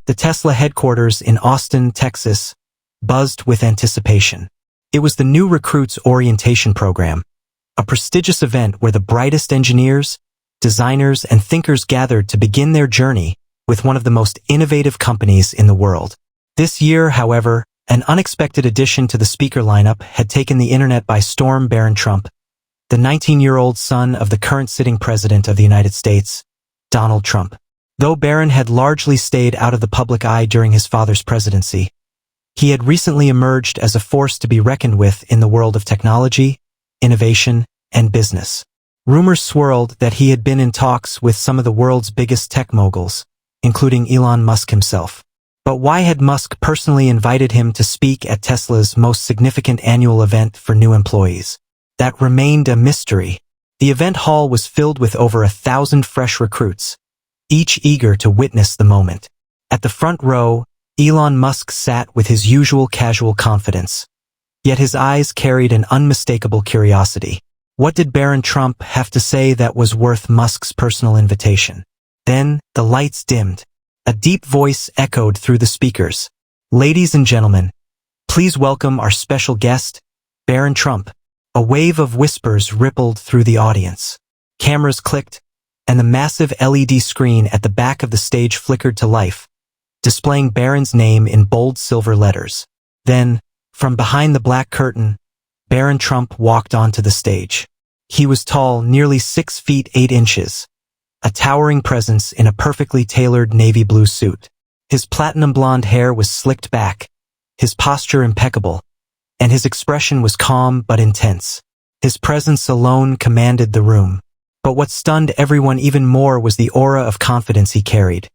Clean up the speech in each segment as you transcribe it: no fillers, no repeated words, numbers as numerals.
the Tesla headquarters in Austin, Texas, buzzed with anticipation. It was the new recruits orientation program, a prestigious event where the brightest engineers, designers, and thinkers gathered to begin their journey with one of the most innovative companies in the world. This year, however, an unexpected addition to the speaker lineup had taken the internet by storm. Barron Trump, the 19-year-old son of the current sitting president of the United States, Donald Trump. Though Barron had largely stayed out of the public eye during his father's presidency, he had recently emerged as a force to be reckoned with in the world of technology, innovation, and business. Rumors swirled that he had been in talks with some of the world's biggest tech moguls, including Elon Musk himself. But why had Musk personally invited him to speak at Tesla's most significant annual event for new employees? That remained a mystery. The event hall was filled with over 1,000 fresh recruits, each eager to witness the moment. At the front row, Elon Musk sat with his usual casual confidence, yet his eyes carried an unmistakable curiosity. What did Barron Trump have to say that was worth Musk's personal invitation? Then, the lights dimmed. A deep voice echoed through the speakers. "Ladies and gentlemen, please welcome our special guest, Barron Trump." A wave of whispers rippled through the audience. Cameras clicked, and the massive LED screen at the back of the stage flickered to life, displaying Barron's name in bold silver letters. Then, from behind the black curtain, Barron Trump walked onto the stage. He was tall, nearly 6 feet 8 inches, a towering presence in a perfectly tailored navy blue suit. His platinum blonde hair was slicked back, his posture impeccable, and his expression was calm but intense. His presence alone commanded the room. But what stunned everyone even more was the aura of confidence he carried.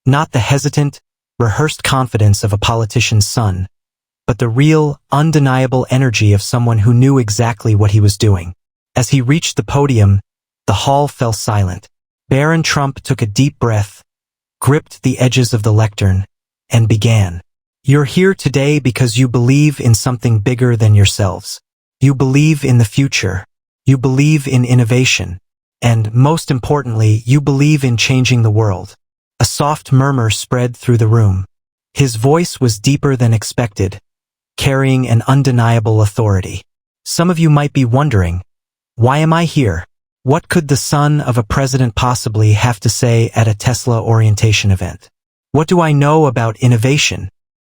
Not the hesitant, rehearsed confidence of a politician's son, but the real, undeniable energy of someone who knew exactly what he was doing. As he reached the podium, the hall fell silent. Barron Trump took a deep breath, gripped the edges of the lectern, and began. "You're here today because you believe in something bigger than yourselves. You believe in the future. You believe in innovation. And, most importantly, you believe in changing the world." A soft murmur spread through the room. His voice was deeper than expected, carrying an undeniable authority. Some of you might be wondering, why am I here? What could the son of a president possibly have to say at a Tesla orientation event? What do I know about innovation?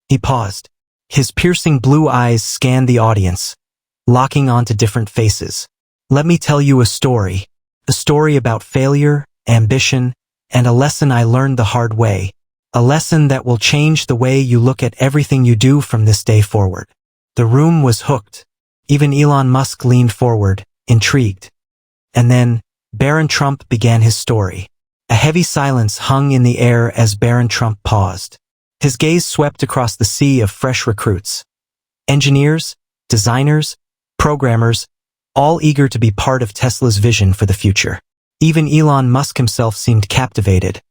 He paused. His piercing blue eyes scanned the audience, locking onto different faces. "Let me tell you a story about failure, ambition, and a lesson I learned the hard way. A lesson that will change the way you look at everything you do from this day forward." The room was hooked. Even Elon Musk leaned forward, intrigued. And then, Barron Trump began his story. A heavy silence hung in the air as Barron Trump paused. His gaze swept across the sea of fresh recruits. Engineers, designers, programmers, all eager to be part of Tesla's vision for the future. Even Elon Musk himself seemed captivated.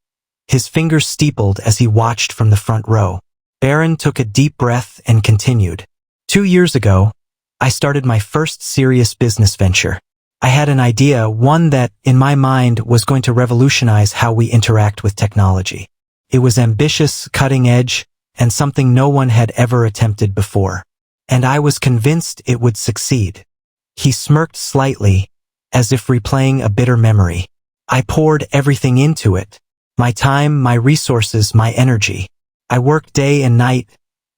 His fingers steepled as he watched from the front row. Barron took a deep breath and continued. 2 years ago, I started my first serious business venture. I had an idea, one that, in my mind, was going to revolutionize how we interact with technology. It was ambitious, cutting edge, and something no one had ever attempted before. And I was convinced it would succeed. He smirked slightly, as if replaying a bitter memory. I poured everything into it. My time, my resources, my energy. I worked day and night,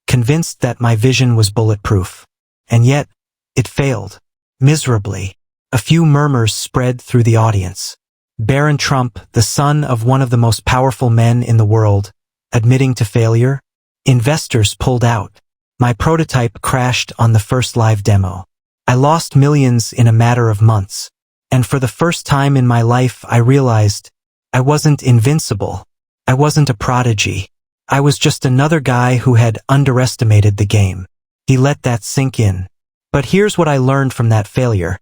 convinced that my vision was bulletproof. And yet, it failed. Miserably. A few murmurs spread through the audience. Barron Trump, the son of one of the most powerful men in the world, admitting to failure? Investors pulled out. My prototype crashed on the first live demo. I lost millions in a matter of months. And for the first time in my life, I realized I wasn't invincible. I wasn't a prodigy. I was just another guy who had underestimated the game. He let that sink in. But here's what I learned from that failure.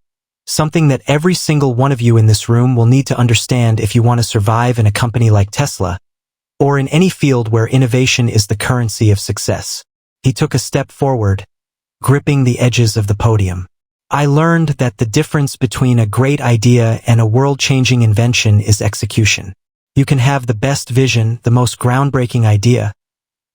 Something that every single one of you in this room will need to understand if you want to survive in a company like Tesla, or in any field where innovation is the currency of success. He took a step forward, gripping the edges of the podium. I learned that the difference between a great idea and a world-changing invention is execution. You can have the best vision, the most groundbreaking idea,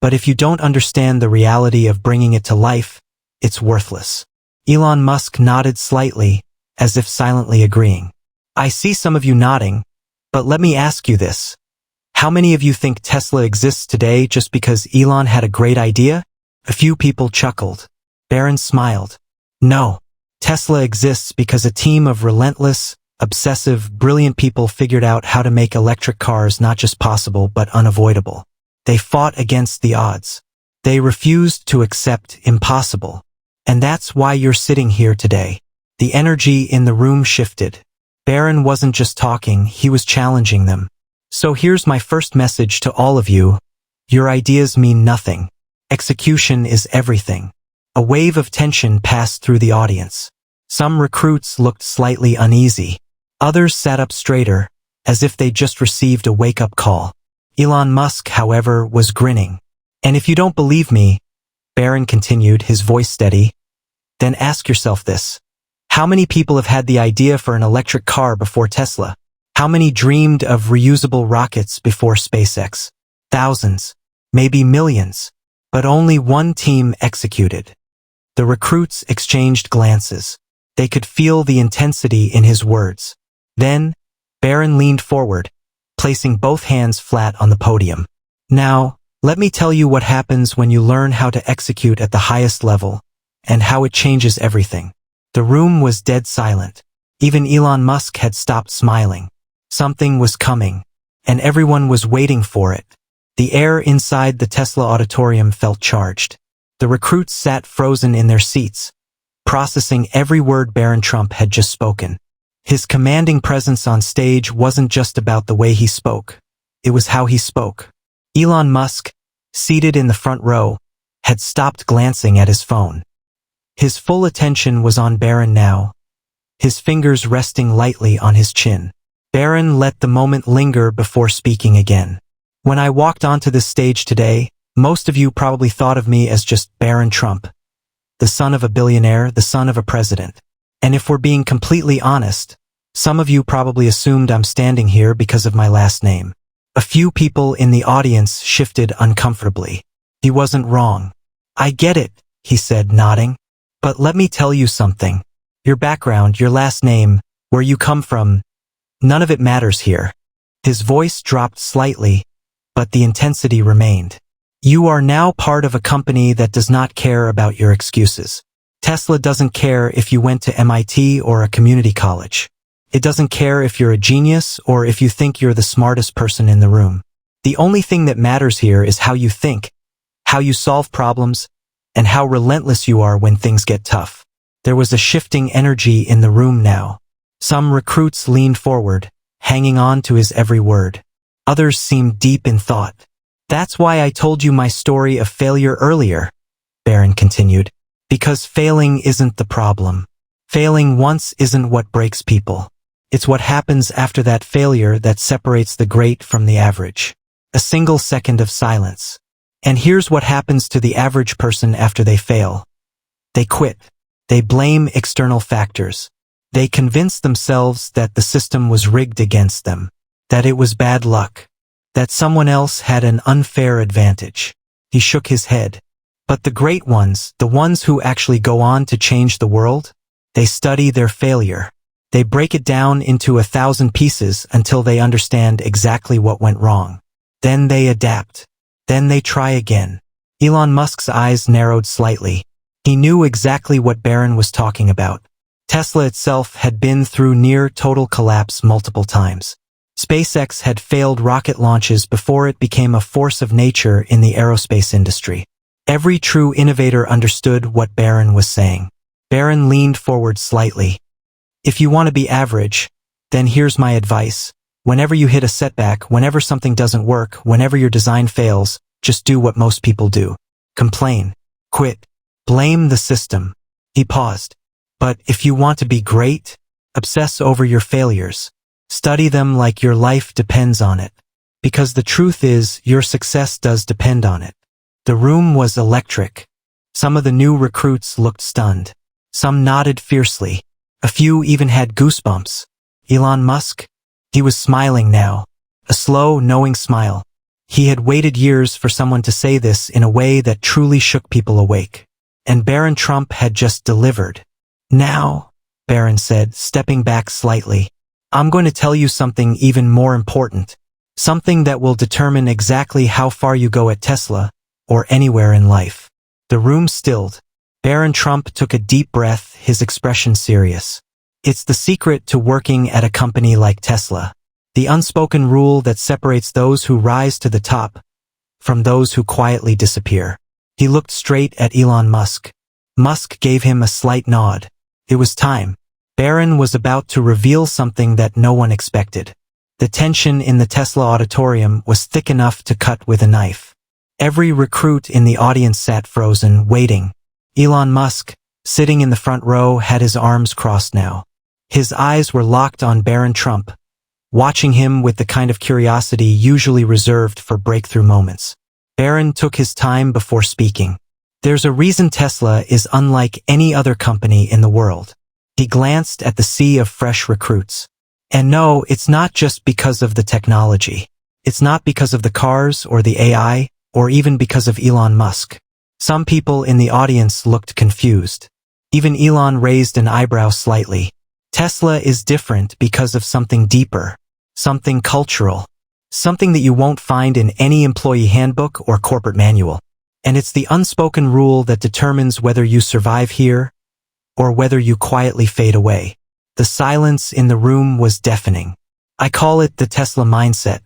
But if you don't understand the reality of bringing it to life, it's worthless. Elon Musk nodded slightly, as if silently agreeing. I see some of you nodding, but let me ask you this. How many of you think Tesla exists today just because Elon had a great idea? A few people chuckled. Barron smiled. No. Tesla exists because a team of relentless, obsessive, brilliant people figured out how to make electric cars not just possible but unavoidable. They fought against the odds. They refused to accept impossible. And that's why you're sitting here today. The energy in the room shifted. Barron wasn't just talking, he was challenging them. So here's my first message to all of you. Your ideas mean nothing. Execution is everything. A wave of tension passed through the audience. Some recruits looked slightly uneasy. Others sat up straighter, as if they'd just received a wake-up call. Elon Musk, however, was grinning. And if you don't believe me, Barron continued, his voice steady, then ask yourself this. How many people have had the idea for an electric car before Tesla? How many dreamed of reusable rockets before SpaceX? Thousands, maybe millions, but only one team executed. The recruits exchanged glances. They could feel the intensity in his words. Then, Barron leaned forward, placing both hands flat on the podium. Now, let me tell you what happens when you learn how to execute at the highest level, and how it changes everything. The room was dead silent. Even Elon Musk had stopped smiling. Something was coming, and everyone was waiting for it. The air inside the Tesla auditorium felt charged. The recruits sat frozen in their seats, processing every word Barron Trump had just spoken. His commanding presence on stage wasn't just about the way he spoke. It was how he spoke. Elon Musk, seated in the front row, had stopped glancing at his phone. His full attention was on Barron now, his fingers resting lightly on his chin. Barron let the moment linger before speaking again. When I walked onto this stage today, most of you probably thought of me as just Barron Trump, the son of a billionaire, the son of a president. And if we're being completely honest, some of you probably assumed I'm standing here because of my last name. A few people in the audience shifted uncomfortably. He wasn't wrong. I get it, he said, nodding. But let me tell you something. Your background, your last name, where you come from, none of it matters here. His voice dropped slightly, but the intensity remained. You are now part of a company that does not care about your excuses. Tesla doesn't care if you went to MIT or a community college. It doesn't care if you're a genius or if you think you're the smartest person in the room. The only thing that matters here is how you think, how you solve problems, and how relentless you are when things get tough. There was a shifting energy in the room now. Some recruits leaned forward, hanging on to his every word. Others seemed deep in thought. That's why I told you my story of failure earlier, Barron continued. Because failing isn't the problem. Failing once isn't what breaks people. It's what happens after that failure that separates the great from the average. A single second of silence. And here's what happens to the average person after they fail. They quit. They blame external factors. They convince themselves that the system was rigged against them, that it was bad luck, that someone else had an unfair advantage. He shook his head. But the great ones, the ones who actually go on to change the world, they study their failure. They break it down into 1,000 pieces until they understand exactly what went wrong. Then they adapt. Then they try again. Elon Musk's eyes narrowed slightly. He knew exactly what Barron was talking about. Tesla itself had been through near total collapse multiple times. SpaceX had failed rocket launches before it became a force of nature in the aerospace industry. Every true innovator understood what Barron was saying. Barron leaned forward slightly. If you want to be average, then here's my advice. Whenever you hit a setback, whenever something doesn't work, whenever your design fails, just do what most people do. Complain. Quit. Blame the system. He paused. But if you want to be great, obsess over your failures. Study them like your life depends on it. Because the truth is, your success does depend on it. The room was electric. Some of the new recruits looked stunned. Some nodded fiercely. A few even had goosebumps. Elon Musk? He was smiling now. A slow, knowing smile. He had waited years for someone to say this in a way that truly shook people awake. And Barron Trump had just delivered. Now, Barron said, stepping back slightly, I'm going to tell you something even more important. Something that will determine exactly how far you go at Tesla, or anywhere in life. The room stilled. Barron Trump took a deep breath, his expression serious. It's the secret to working at a company like Tesla. The unspoken rule that separates those who rise to the top from those who quietly disappear. He looked straight at Elon Musk. Musk gave him a slight nod. It was time. Barron was about to reveal something that no one expected. The tension in the Tesla auditorium was thick enough to cut with a knife. Every recruit in the audience sat frozen, waiting. Elon Musk, sitting in the front row, had his arms crossed now. His eyes were locked on Barron Trump, watching him with the kind of curiosity usually reserved for breakthrough moments. Barron took his time before speaking. There's a reason Tesla is unlike any other company in the world. He glanced at the sea of fresh recruits. And no, it's not just because of the technology. It's not because of the cars or the AI, or even because of Elon Musk. Some people in the audience looked confused. Even Elon raised an eyebrow slightly. Tesla is different because of something deeper, something cultural, something that you won't find in any employee handbook or corporate manual. And it's the unspoken rule that determines whether you survive here or whether you quietly fade away. The silence in the room was deafening. I call it the Tesla mindset.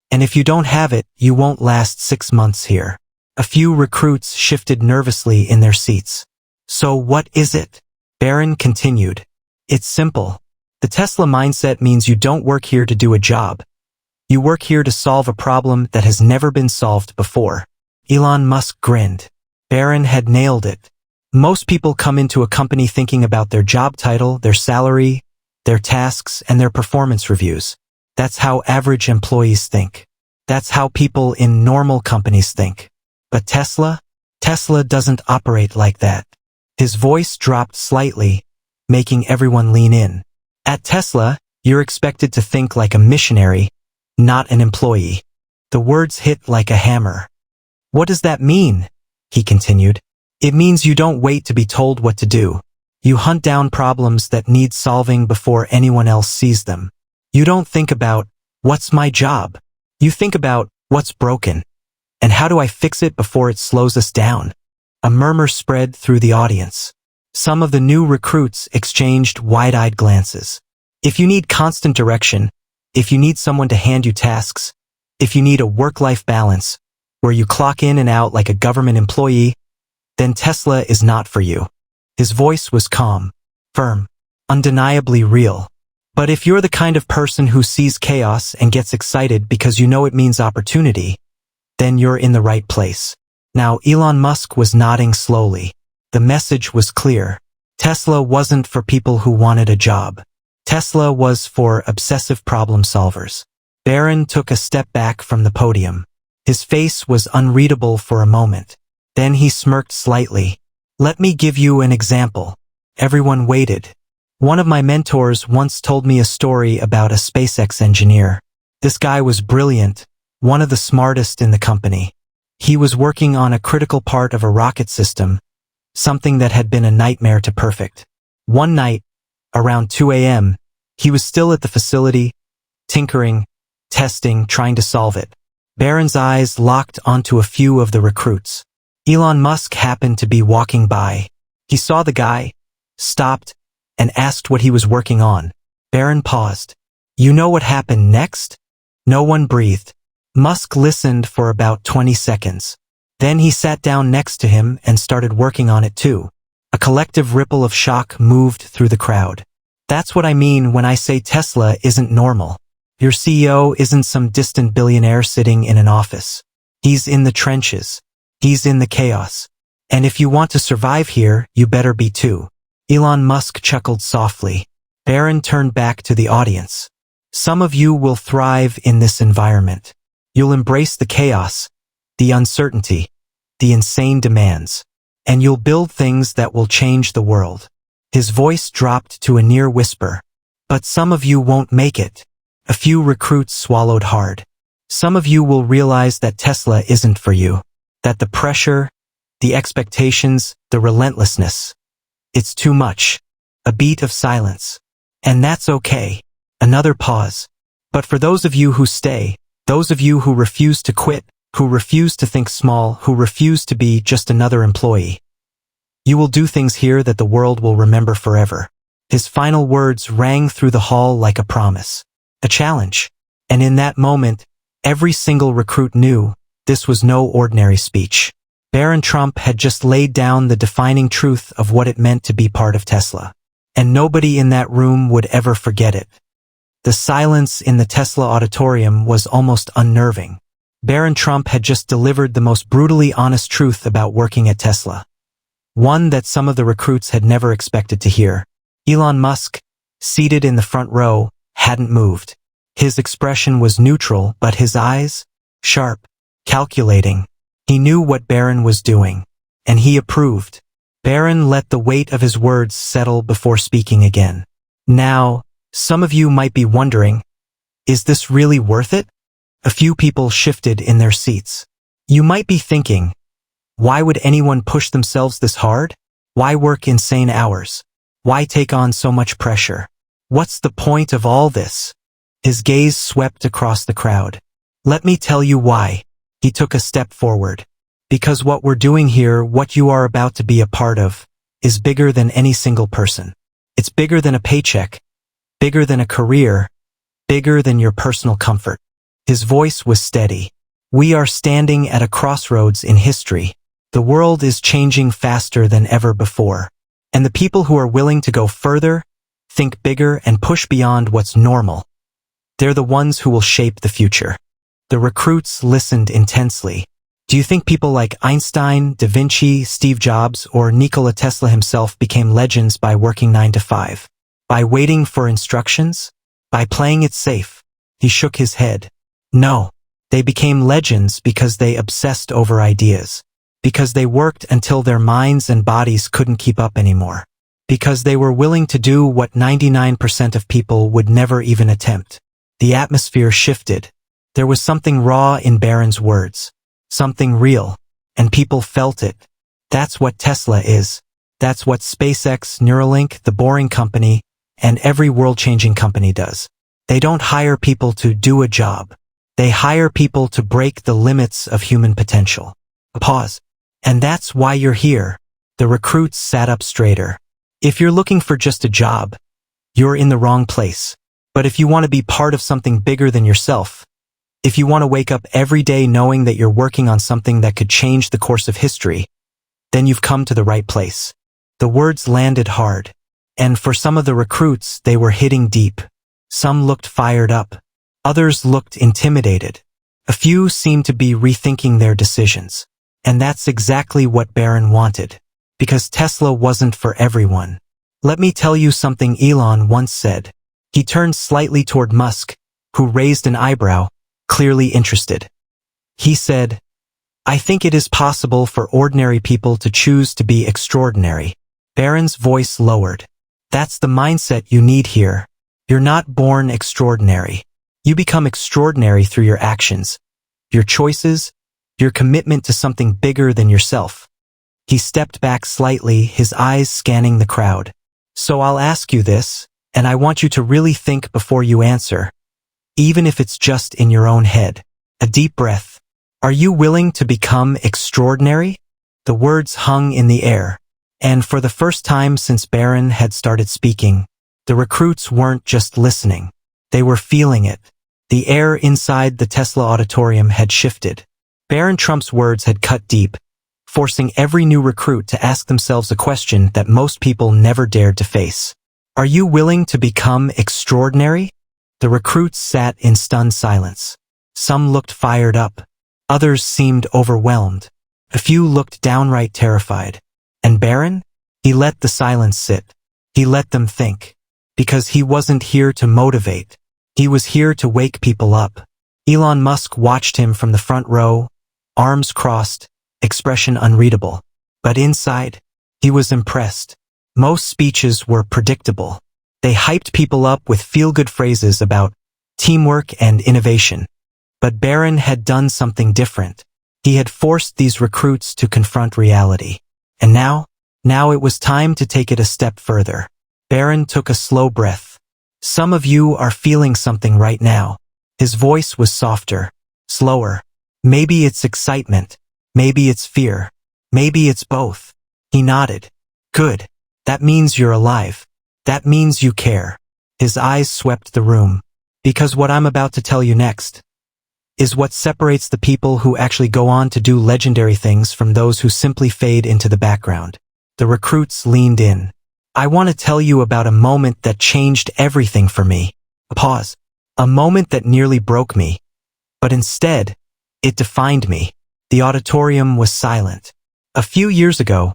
And if you don't have it, you won't last 6 months here. A few recruits shifted nervously in their seats. So what is it? Barron continued. It's simple. The Tesla mindset means you don't work here to do a job. You work here to solve a problem that has never been solved before. Elon Musk grinned. Barron had nailed it. Most people come into a company thinking about their job title, their salary, their tasks, and their performance reviews. That's how average employees think. That's how people in normal companies think. But Tesla doesn't operate like that. His voice dropped slightly, making everyone lean in. At Tesla, you're expected to think like a missionary, not an employee. The words hit like a hammer. What does that mean? He continued. It means you don't wait to be told what to do. You hunt down problems that need solving before anyone else sees them. You don't think about, what's my job? You think about, what's broken? And how do I fix it before it slows us down? A murmur spread through the audience. Some of the new recruits exchanged wide-eyed glances. If you need constant direction, if you need someone to hand you tasks, if you need a work-life balance, where you clock in and out like a government employee, then Tesla is not for you. His voice was calm, firm, undeniably real. But if you're the kind of person who sees chaos and gets excited because you know it means opportunity, then you're in the right place. Now, Elon Musk was nodding slowly. The message was clear. Tesla wasn't for people who wanted a job. Tesla was for obsessive problem solvers. Barron took a step back from the podium. His face was unreadable for a moment. Then he smirked slightly. Let me give you an example. Everyone waited. One of my mentors once told me a story about a SpaceX engineer. This guy was brilliant, one of the smartest in the company. He was working on a critical part of a rocket system, something that had been a nightmare to perfect. One night, around 2 a.m., he was still at the facility, tinkering, testing, trying to solve it. Barron's eyes locked onto a few of the recruits. Elon Musk happened to be walking by. He saw the guy, stopped, and asked what he was working on. Barron paused. You know what happened next? No one breathed. Musk listened for about 20 seconds. Then he sat down next to him and started working on it too. A collective ripple of shock moved through the crowd. That's what I mean when I say Tesla isn't normal. Your CEO isn't some distant billionaire sitting in an office. He's in the trenches. He's in the chaos. And if you want to survive here, you better be too. Elon Musk chuckled softly. Barron turned back to the audience. Some of you will thrive in this environment. You'll embrace the chaos, the uncertainty, the insane demands, and you'll build things that will change the world. His voice dropped to a near whisper. But some of you won't make it. A few recruits swallowed hard. Some of you will realize that Tesla isn't for you. That the pressure, the expectations, the relentlessness, it's too much. A beat of silence. And that's okay. Another pause. But for those of you who stay, those of you who refuse to quit, who refuse to think small, who refuse to be just another employee, you will do things here that the world will remember forever. His final words rang through the hall like a promise, a challenge. And in that moment, every single recruit knew this was no ordinary speech. Barron Trump had just laid down the defining truth of what it meant to be part of Tesla. And nobody in that room would ever forget it. The silence in the Tesla auditorium was almost unnerving. Barron Trump had just delivered the most brutally honest truth about working at Tesla. One that some of the recruits had never expected to hear. Elon Musk, seated in the front row, hadn't moved. His expression was neutral, but his eyes, sharp, calculating. He knew what Barron was doing, and he approved. Barron let the weight of his words settle before speaking again. Now, some of you might be wondering, is this really worth it? A few people shifted in their seats. You might be thinking, why would anyone push themselves this hard? Why work insane hours? Why take on so much pressure? What's the point of all this? His gaze swept across the crowd. Let me tell you why. He took a step forward. Because what we're doing here, what you are about to be a part of, is bigger than any single person. It's bigger than a paycheck, bigger than a career, bigger than your personal comfort. His voice was steady. We are standing at a crossroads in history. The world is changing faster than ever before. And the people who are willing to go further, think bigger, and push beyond what's normal, they're the ones who will shape the future. The recruits listened intensely. Do you think people like Einstein, Da Vinci, Steve Jobs, or Nikola Tesla himself became legends by working 9 to 5? By waiting for instructions? By playing it safe? He shook his head. No. They became legends because they obsessed over ideas. Because they worked until their minds and bodies couldn't keep up anymore. Because they were willing to do what 99% of people would never even attempt. The atmosphere shifted. There was something raw in Barron's words. Something real. And people felt it. That's what Tesla is. That's what SpaceX, Neuralink, The Boring Company, and every world-changing company does. They don't hire people to do a job. They hire people to break the limits of human potential. Pause. And that's why you're here. The recruits sat up straighter. If you're looking for just a job, you're in the wrong place. But if you want to be part of something bigger than yourself, if you want to wake up every day knowing that you're working on something that could change the course of history, then you've come to the right place. The words landed hard. And for some of the recruits, they were hitting deep. Some looked fired up. Others looked intimidated. A few seemed to be rethinking their decisions. And that's exactly what Barron wanted. Because Tesla wasn't for everyone. Let me tell you something Elon once said. He turned slightly toward Musk, who raised an eyebrow, clearly interested. He said, I think it is possible for ordinary people to choose to be extraordinary. Barron's voice lowered. That's the mindset you need here. You're not born extraordinary. You become extraordinary through your actions, your choices, your commitment to something bigger than yourself. He stepped back slightly, his eyes scanning the crowd. So I'll ask you this, and I want you to really think before you answer, even if it's just in your own head. A deep breath. Are you willing to become extraordinary? The words hung in the air. And for the first time since Barron had started speaking, the recruits weren't just listening. They were feeling it. The air inside the Tesla auditorium had shifted. Barron Trump's words had cut deep, forcing every new recruit to ask themselves a question that most people never dared to face. Are you willing to become extraordinary? The recruits sat in stunned silence. Some looked fired up. Others seemed overwhelmed. A few looked downright terrified. And Barron? He let the silence sit. He let them think. Because he wasn't here to motivate. He was here to wake people up. Elon Musk watched him from the front row, arms crossed, expression unreadable. But inside, he was impressed. Most speeches were predictable. They hyped people up with feel-good phrases about teamwork and innovation. But Barron had done something different. He had forced these recruits to confront reality. And now it was time to take it a step further. Barron took a slow breath. Some of you are feeling something right now. His voice was softer, slower. Maybe it's excitement. Maybe it's fear. Maybe it's both. He nodded. Good. That means you're alive. That means you care. His eyes swept the room. Because what I'm about to tell you next is what separates the people who actually go on to do legendary things from those who simply fade into the background. The recruits leaned in. I want to tell you about a moment that changed everything for me. A pause. A moment that nearly broke me. But instead, it defined me. The auditorium was silent. A few years ago,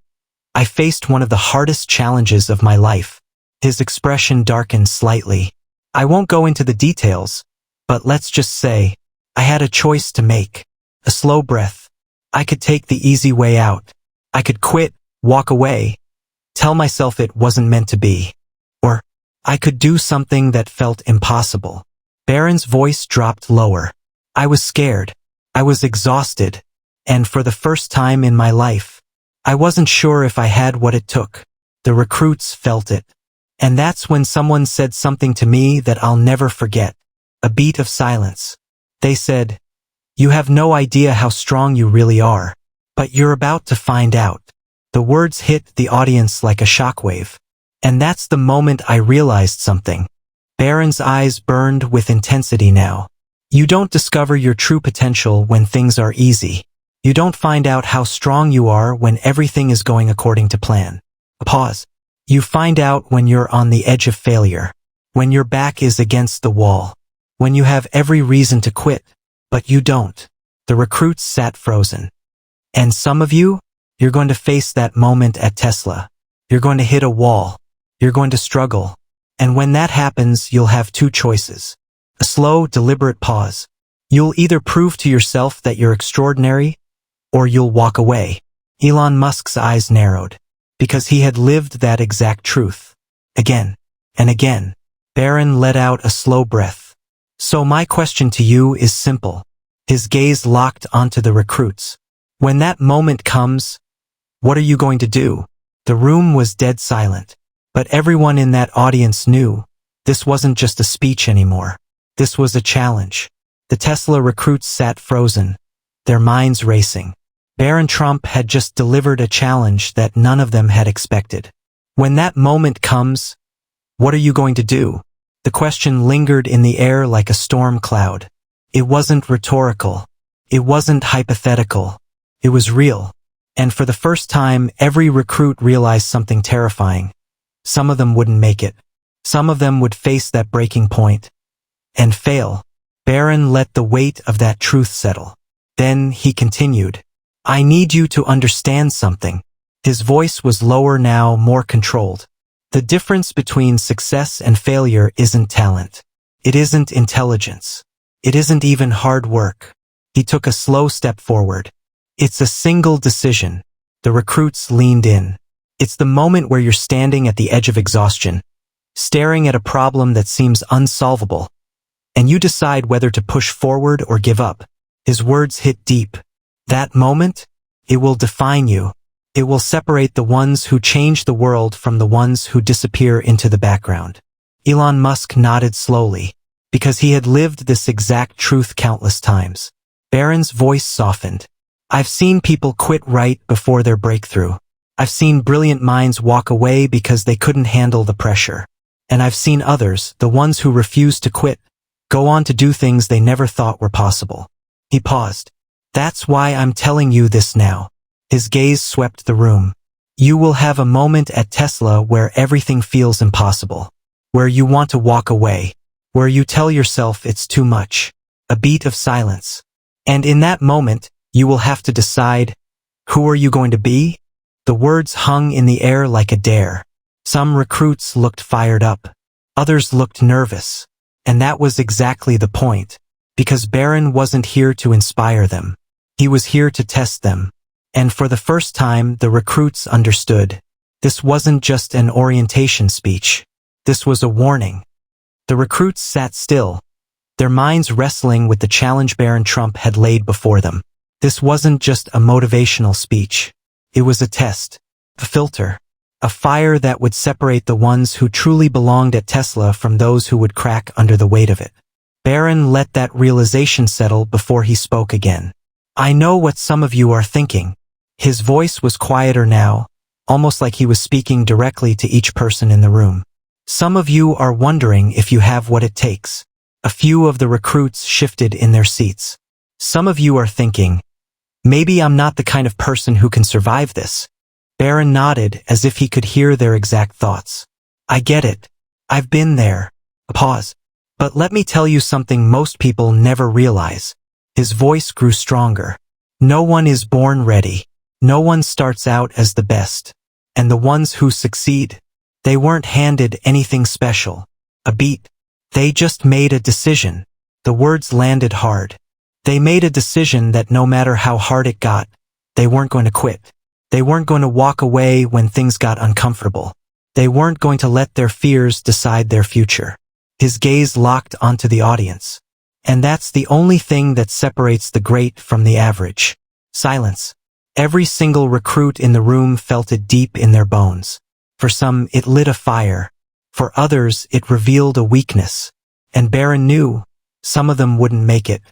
I faced one of the hardest challenges of my life. His expression darkened slightly. I won't go into the details, but let's just say, I had a choice to make. A slow breath. I could take the easy way out. I could quit, walk away, tell myself it wasn't meant to be. Or, I could do something that felt impossible. Barron's voice dropped lower. I was scared. I was exhausted. And for the first time in my life, I wasn't sure if I had what it took. The recruits felt it. And that's when someone said something to me that I'll never forget. A beat of silence. They said, "You have no idea how strong you really are. But you're about to find out." The words hit the audience like a shockwave. And that's the moment I realized something. Barron's eyes burned with intensity now. You don't discover your true potential when things are easy. You don't find out how strong you are when everything is going according to plan. A pause. You find out when you're on the edge of failure. When your back is against the wall. When you have every reason to quit, but you don't. The recruits sat frozen. And some of you, you're going to face that moment at Tesla. You're going to hit a wall. You're going to struggle. And when that happens, you'll have two choices. A slow, deliberate pause. You'll either prove to yourself that you're extraordinary, or you'll walk away. Elon Musk's eyes narrowed, because he had lived that exact truth. Again and again. Barron let out a slow breath. So my question to you is simple. His gaze locked onto the recruits. When that moment comes, what are you going to do? The room was dead silent. But everyone in that audience knew this wasn't just a speech anymore. This was a challenge. The Tesla recruits sat frozen, their minds racing. Barron Trump had just delivered a challenge that none of them had expected. When that moment comes, what are you going to do? The question lingered in the air like a storm cloud. It wasn't rhetorical. It wasn't hypothetical. It was real. And for the first time, every recruit realized something terrifying. Some of them wouldn't make it. Some of them would face that breaking point and fail. Barron let the weight of that truth settle. Then he continued, I need you to understand something. His voice was lower now, more controlled. The difference between success and failure isn't talent. It isn't intelligence. It isn't even hard work. He took a slow step forward. It's a single decision. The recruits leaned in. It's the moment where you're standing at the edge of exhaustion, staring at a problem that seems unsolvable, and you decide whether to push forward or give up. His words hit deep. That moment, it will define you. It will separate the ones who change the world from the ones who disappear into the background. Elon Musk nodded slowly, because he had lived this exact truth countless times. Barron's voice softened. I've seen people quit right before their breakthrough. I've seen brilliant minds walk away because they couldn't handle the pressure. And I've seen others, the ones who refused to quit, go on to do things they never thought were possible. He paused. That's why I'm telling you this now. His gaze swept the room. You will have a moment at Tesla where everything feels impossible, where you want to walk away, where you tell yourself it's too much. A beat of silence. And in that moment, you will have to decide, who are you going to be? The words hung in the air like a dare. Some recruits looked fired up. Others looked nervous. And that was exactly the point. Because Barron wasn't here to inspire them. He was here to test them. And for the first time, the recruits understood. This wasn't just an orientation speech. This was a warning. The recruits sat still, their minds wrestling with the challenge Barron Trump had laid before them. This wasn't just a motivational speech. It was a test, a filter, a fire that would separate the ones who truly belonged at Tesla from those who would crack under the weight of it. Barron let that realization settle before he spoke again. I know what some of you are thinking. His voice was quieter now, almost like he was speaking directly to each person in the room. Some of you are wondering if you have what it takes. A few of the recruits shifted in their seats. Some of you are thinking, maybe I'm not the kind of person who can survive this. Barron nodded as if he could hear their exact thoughts. I get it. I've been there. A pause. But let me tell you something most people never realize. His voice grew stronger. No one is born ready. No one starts out as the best. And the ones who succeed, they weren't handed anything special. A beat. They just made a decision. The words landed hard. They made a decision that no matter how hard it got, they weren't going to quit. They weren't going to walk away when things got uncomfortable. They weren't going to let their fears decide their future. His gaze locked onto the audience. And that's the only thing that separates the great from the average. Silence. Every single recruit in the room felt it deep in their bones. For some, it lit a fire. For others, it revealed a weakness. And Barron knew some of them wouldn't make it.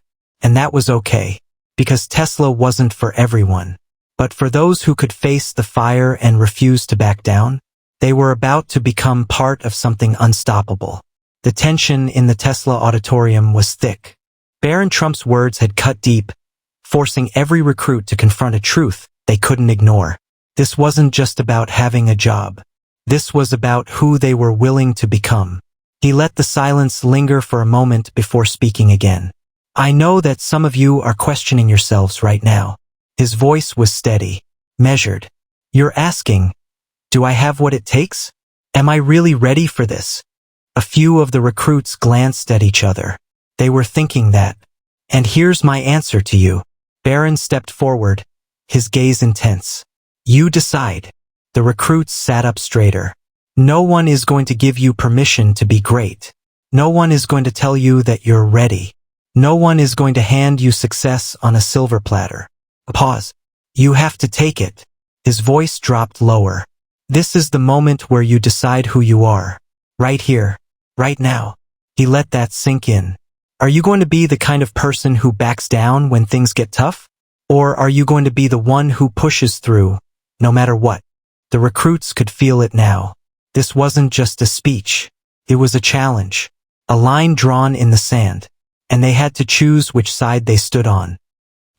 And that was okay, because Tesla wasn't for everyone. But for those who could face the fire and refuse to back down, they were about to become part of something unstoppable. The tension in the Tesla auditorium was thick. Barron Trump's words had cut deep, forcing every recruit to confront a truth they couldn't ignore. This wasn't just about having a job. This was about who they were willing to become. He let the silence linger for a moment before speaking again. I know that some of you are questioning yourselves right now. His voice was steady, measured. You're asking, do I have what it takes? Am I really ready for this? A few of the recruits glanced at each other. They were thinking that. And here's my answer to you. Barron stepped forward, his gaze intense. You decide. The recruits sat up straighter. No one is going to give you permission to be great. No one is going to tell you that you're ready. No one is going to hand you success on a silver platter. A pause. You have to take it. His voice dropped lower. This is the moment where you decide who you are. Right here. Right now. He let that sink in. Are you going to be the kind of person who backs down when things get tough? Or are you going to be the one who pushes through, no matter what? The recruits could feel it now. This wasn't just a speech. It was a challenge. A line drawn in the sand. And they had to choose which side they stood on.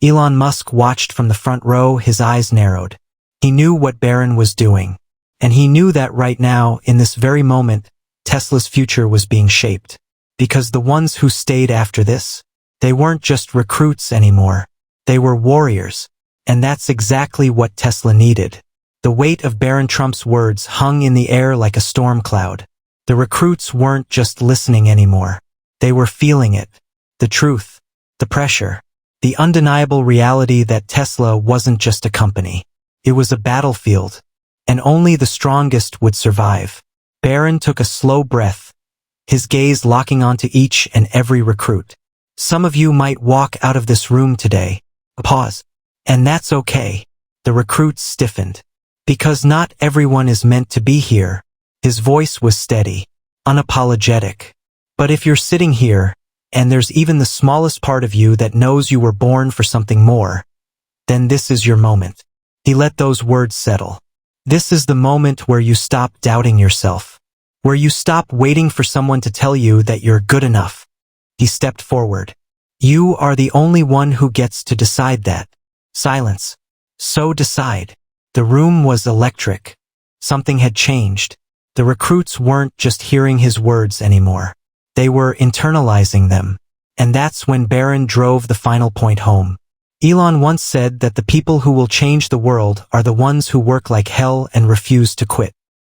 Elon Musk watched from the front row, his eyes narrowed. He knew what Barron was doing. And he knew that right now, in this very moment, Tesla's future was being shaped. Because the ones who stayed after this, they weren't just recruits anymore. They were warriors. And that's exactly what Tesla needed. The weight of Barron Trump's words hung in the air like a storm cloud. The recruits weren't just listening anymore. They were feeling it. The truth, the pressure, the undeniable reality that Tesla wasn't just a company. It was a battlefield. And only the strongest would survive. Barron took a slow breath, his gaze locking onto each and every recruit. Some of you might walk out of this room today. A pause. And that's okay. The recruits stiffened. Because not everyone is meant to be here. His voice was steady, unapologetic. But if you're sitting here, and there's even the smallest part of you that knows you were born for something more, then this is your moment. He let those words settle. This is the moment where you stop doubting yourself. Where you stop waiting for someone to tell you that you're good enough. He stepped forward. You are the only one who gets to decide that. Silence. So decide. The room was electric. Something had changed. The recruits weren't just hearing his words anymore. They were internalizing them. And that's when Barron drove the final point home. Elon once said that the people who will change the world are the ones who work like hell and refuse to quit.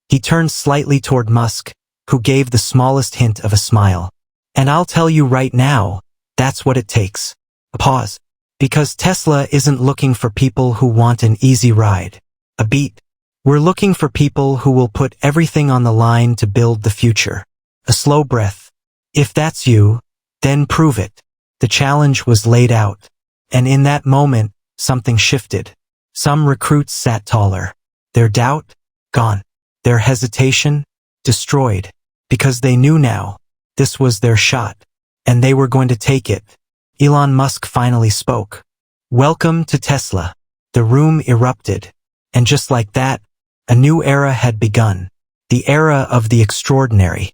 He turned slightly toward Musk, who gave the smallest hint of a smile. And I'll tell you right now, that's what it takes. A pause. Because Tesla isn't looking for people who want an easy ride. A beat. We're looking for people who will put everything on the line to build the future. A slow breath. If that's you, Then prove it. The challenge was laid out. And in that moment, something shifted. Some recruits sat taller. Their doubt, gone. Their hesitation, destroyed. Because they knew now, this was their shot. And they were going to take it. Elon Musk finally spoke. "Welcome to Tesla." The room erupted. And just like that, a new era had begun. The era of the extraordinary.